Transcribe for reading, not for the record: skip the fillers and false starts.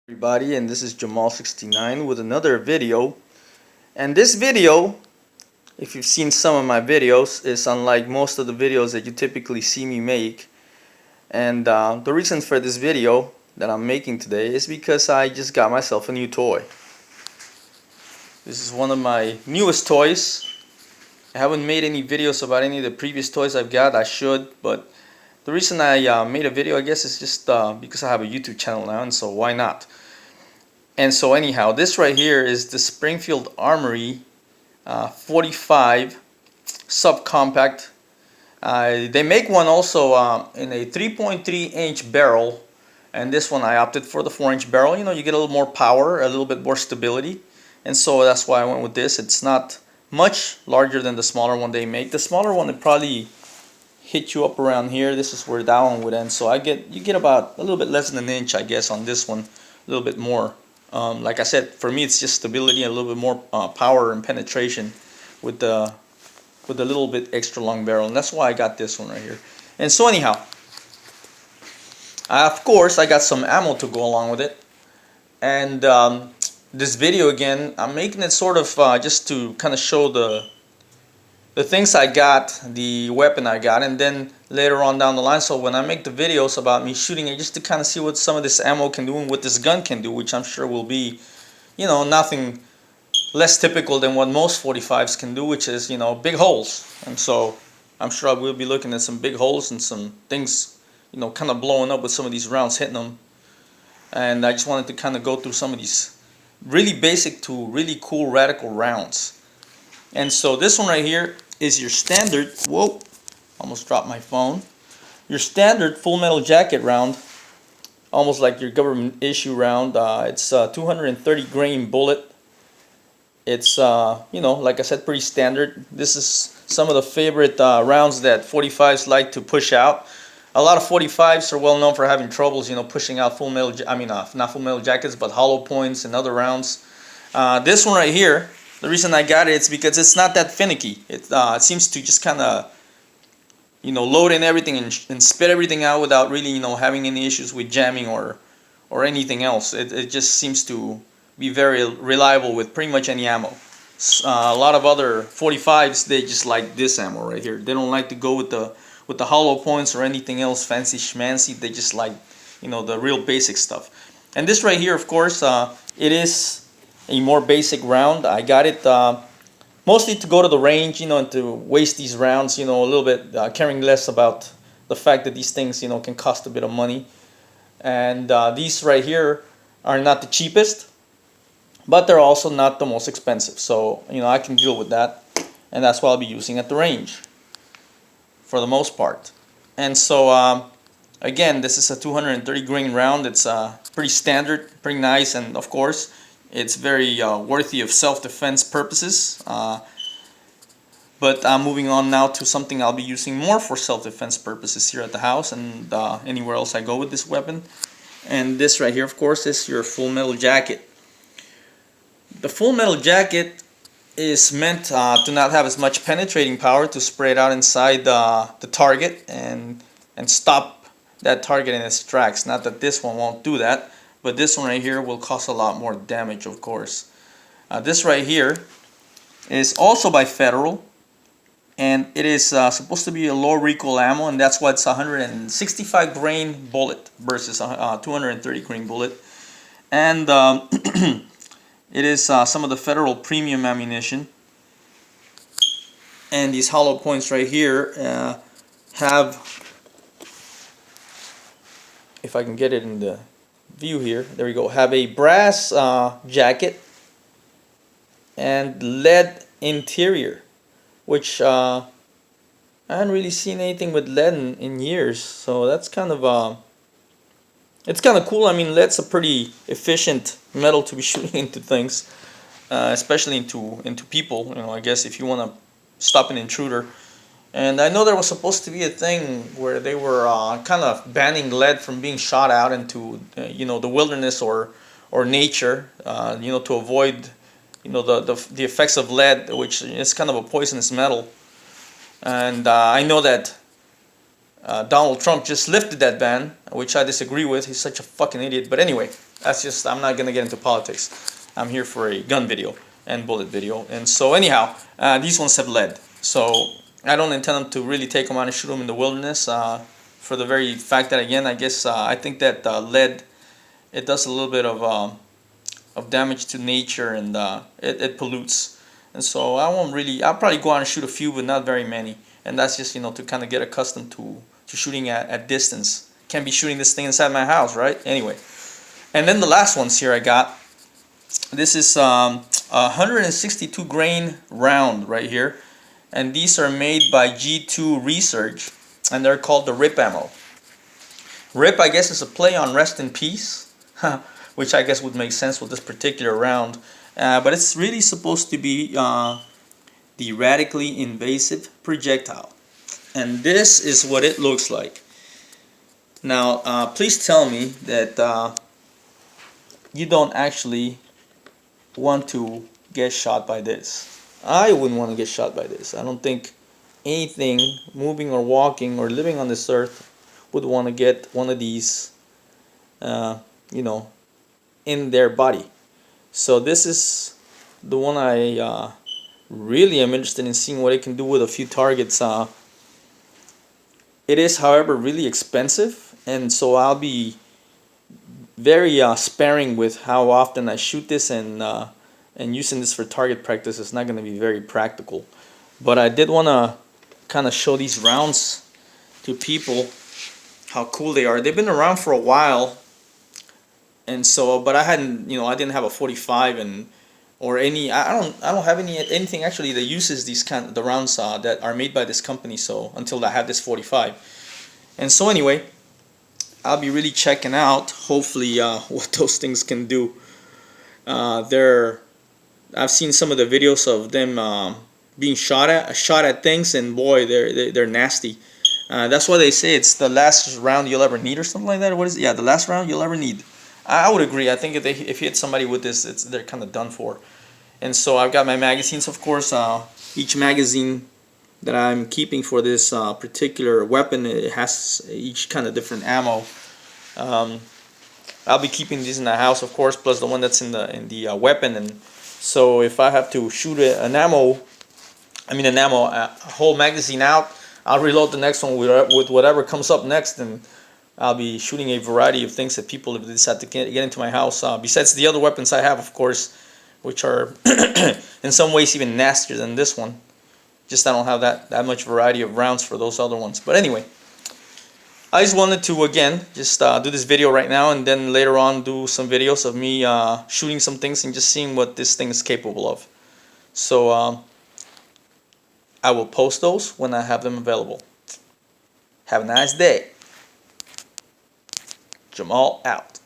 Everybody, and this is Jamal69 with another video. And this video, if you've seen some of my videos, is unlike most of the videos that you typically see me make. And the reason for this video that I'm making today is because I just got myself a new toy. This is one of my newest toys. I haven't made any videos about any of the previous toys I've got. I should, but the reason I made a video, I guess, is just because I have a YouTube channel now, and so why not? And so anyhow, this right here is the Springfield Armory 45 subcompact. They make one also in a 3.3-inch barrel, and this one I opted for the 4-inch barrel. You know, you get a little more power, a little bit more stability, and so that's why I went with this. It's not much larger than the smaller one they make. The smaller one would probably hit you up around here. This is where that one would end. So you get about a little bit less than an inch, I guess, on this one. A little bit more. Like I said, for me it's just stability and a little bit more power and penetration with the little bit extra long barrel, and that's why I got this one right here. And so anyhow, of course I got some ammo to go along with it. And this video again, I'm making it sort of just to kind of show the things I got, the weapon I got, and then later on down the line, so when I make the videos about me shooting it, just to kind of see what some of this ammo can do and what this gun can do, which I'm sure will be, you know, nothing less typical than what most 45s can do, which is, you know, big holes. And so I'm sure I will be looking at some big holes and some things, you know, kind of blowing up with some of these rounds hitting them. And I just wanted to kind of go through some of these really basic to really cool radical rounds. And so this one right here is your standard, whoa, almost dropped my phone, your standard full metal jacket round, almost like your government issue round. It's a 230 grain bullet. It's you know, like I said, pretty standard. This is some of the favorite rounds that 45s like to push out. A lot of 45s are well known for having troubles, you know, pushing out full metal, not full metal jackets, but hollow points and other rounds. This one right here, the reason I got it's because it's not that finicky. It seems to just kind of, you know, load in everything and spit everything out without really, you know, having any issues with jamming or anything else. It just seems to be very reliable with pretty much any ammo. A lot of other 45s, they just like this ammo right here. They don't like to go with the hollow points or anything else fancy schmancy. They just like, you know, the real basic stuff. And this right here, of course, it is a more basic round. I got it mostly to go to the range, you know, and to waste these rounds, you know, a little bit, caring less about the fact that these things, you know, can cost a bit of money. And these right here are not the cheapest, but they're also not the most expensive. So, you know, I can deal with that, and that's what I'll be using at the range for the most part. And so again, this is a 230 grain round. It's pretty standard, pretty nice, and of course it's very worthy of self-defense purposes. But I'm moving on now to something I'll be using more for self-defense purposes here at the house and anywhere else I go with this weapon. And this right here, of course, is your full metal jacket. The full metal jacket is meant to not have as much penetrating power, to spray it out inside the target and stop that target in its tracks. Not that this one won't do that, but this one right here will cause a lot more damage, of course. This right here is also by Federal, and it is supposed to be a low recoil ammo, and that's why it's 165 grain bullet versus a 230 grain bullet. And it is some of the Federal premium ammunition. And these hollow points right here have, if I can get it in the view here, there we go, have a brass jacket and lead interior, which I haven't really seen anything with lead in years, so that's kind of it's kind of cool. I mean, lead's a pretty efficient metal to be shooting into things, especially into people, you know, I guess if you want to stop an intruder. And I know there was supposed to be a thing where they were kind of banning lead from being shot out into you know, the wilderness or nature, you know, to avoid, you know, the effects of lead, which is kind of a poisonous metal. And I know that Donald Trump just lifted that ban, which I disagree with. He's such a fucking idiot. But anyway, That's just, I'm not gonna get into politics. I'm here for a gun video and bullet video. And so anyhow, these ones have lead. So I don't intend to really take them out and shoot them in the wilderness, for the very fact that, again, I guess I think that lead, it does a little bit of damage to nature, and it pollutes. And so I won't really, I'll probably go out and shoot a few, but not very many. And that's just, to kind of get accustomed to shooting at distance. Can't be shooting this thing inside my house, right? Anyway. And then the last ones here I got. This is a 162 grain round right here. And these are made by G2 Research. And they're called the RIP ammo. RIP, I guess, is a play on rest in peace. Which I guess would make sense with this particular round. But it's really supposed to be the radically invasive projectile. And this is what it looks like. Now, please tell me that you don't actually want to get shot by this. I wouldn't want to get shot by this. I don't think anything moving or walking or living on this earth would want to get one of these, in their body. So this is the one I really am interested in seeing what it can do with a few targets. It is, however, really expensive, and so I'll be very sparing with how often I shoot this, and using this for target practice is not going to be very practical. But I did want to kind of show these rounds to people, how cool they are. They've been around for a while, and so, but I hadn't, I didn't have a 45 or any. I don't have anything actually that uses these the rounds that are made by this company. So until I have this 45, and so anyway, I'll be really checking out, hopefully, what those things can do. I've seen some of the videos of them being shot at things, and boy, they're nasty. That's why they say it's the last round you'll ever need, or something like that. Or what is it? Yeah, the last round you'll ever need. I would agree. I think if you hit somebody with this, they're kind of done for. And so I've got my magazines, of course. Each magazine that I'm keeping for this particular weapon, it has each kind of different ammo. I'll be keeping these in the house, of course, plus the one that's in the weapon. And so if I have to shoot a whole magazine out, I'll reload the next one with whatever comes up next, and I'll be shooting a variety of things that people have decided to get into my house. Besides the other weapons I have, of course, which are in some ways even nastier than this one. Just I don't have that much variety of rounds for those other ones. But anyway, I just wanted to, again, just do this video right now, and then later on do some videos of me shooting some things and just seeing what this thing is capable of. So I will post those when I have them available. Have a nice day. Jamal out.